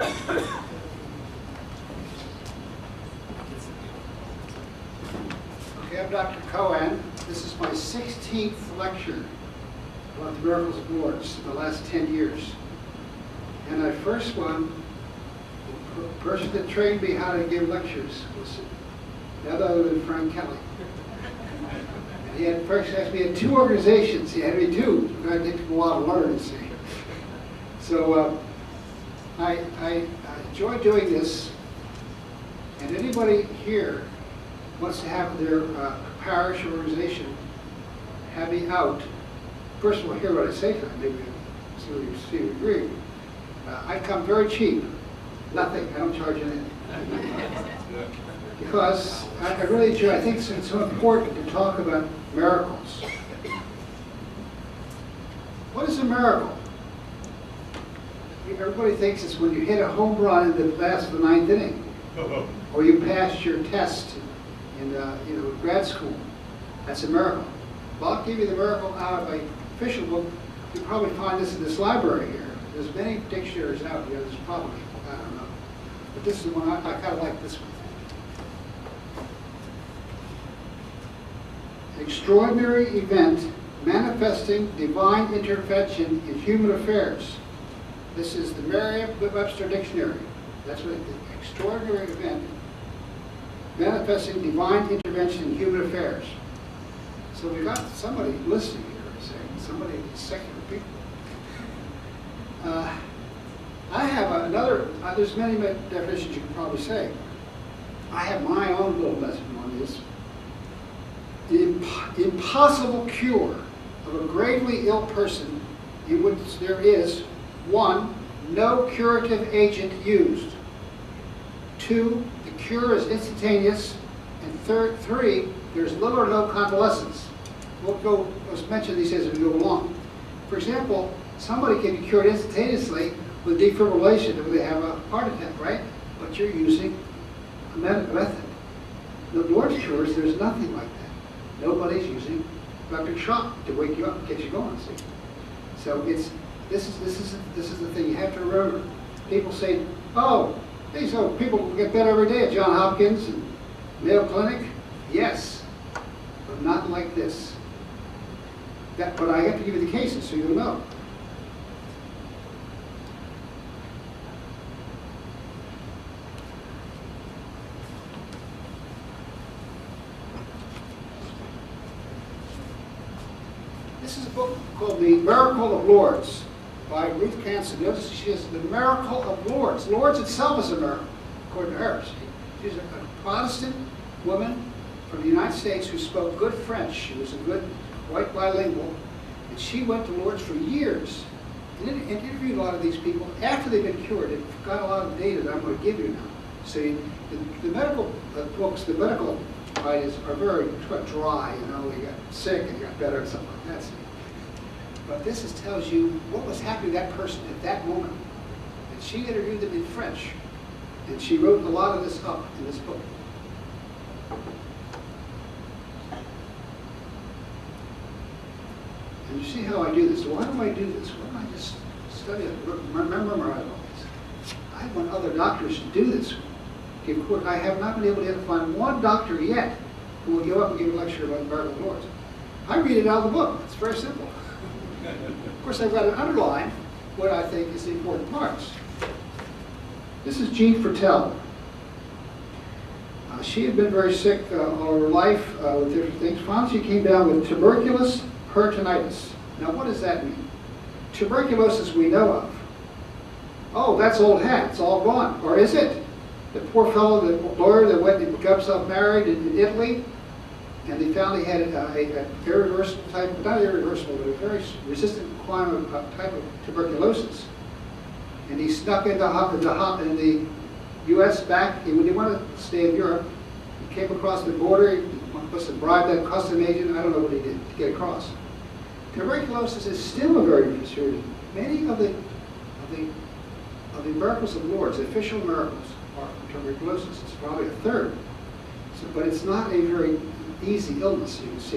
Okay, I'm Dr. Coan. This is my 16th lecture about the Miracles of Lourdes in the last 10 years. And my first one, the person that trained me how to give lectures was none other than Frank Kelly. And he had first actually had 2 organizations. He had me 2. I think a lot to learn, you see. So I enjoy doing this. And anybody here wants to have their parish or organization have me out. First of all, hear what I say, maybe see you agree. I come very cheap, nothing. I don't charge anything. Because I really enjoy. I think it's so important to talk about miracles. What is a miracle? Everybody thinks it's when you hit a home run in the last of the 9th inning, or you passed your test in grad school. That's a miracle. Well, I'll give you the miracle out of an official book. You'll probably find this in this library here. There's many dictionaries out here. There's probably, I don't know. But this is the one, I kind of like this one. An extraordinary event manifesting divine intervention in human affairs. This is the Merriam-Webster Dictionary. That's what the extraordinary event manifesting divine intervention in human affairs. So we've got somebody listening here, saying somebody, secular people. I have another, there's many definitions you can probably say. I have my own little lesson on this. The impossible cure of a gravely ill person in which there is 1, no curative agent used. 2, the cure is instantaneous. And 3, there's little or no convalescence. Let's mention these as we go along. For example, somebody can be cured instantaneously with defibrillation when they have a heart attack, right? But you're using a method. The Lourdes cures, there's nothing like that. Nobody's using electric shock to wake you up and get you going. See? So this is the thing you have to remember. People say, oh, hey, so people get better every day at Johns Hopkins and Mayo Clinic. Yes, but not like this. But I have to give you the cases so you'll know. This is a book called The Miracle of Lourdes by Ruth Canson. Notice she has The Miracle of Lourdes. Lourdes itself is a miracle, according to her. She's a Protestant woman from the United States who spoke good French. She was a good white bilingual. And she went to Lourdes for years and interviewed a lot of these people after they've been cured. They've got a lot of data that I'm going to give you now. See, the medical books, the medical ideas are very dry. You know, they got sick and they got better and something like that. See? But this tells you what was happening to that person at that moment. And she interviewed them in French. And she wrote a lot of this up in this book. And you see how I do this. Why do I do this? Why don't I just study it, memorize all this? I want other doctors to do this. I have not been able to find one doctor yet who will go up and give a lecture about the Miracle of Lourdes. I read it out of the book. It's very simple. Of course, I've got an underline what I think is the important parts. This is Jean Fertel. She had been very sick all her life with different things. Finally, she came down with tuberculosis peritonitis. Now, what does that mean? Tuberculosis we know of. Oh, that's old hat. It's all gone. Or is it? The poor fellow, the lawyer that went and got himself married in Italy, and they found he had a irreversible type, not irreversible, but a very resistant type of tuberculosis. And he snuck into the U.S. back. He didn't want to stay in Europe. He came across the border. He must have bribed that custom agent. I don't know what he did to get across. Tuberculosis is still a very serious. Many of the miracles of Lourdes, the official miracles, are from tuberculosis. It's probably a third. So, but it's not a very easy illness, you can see.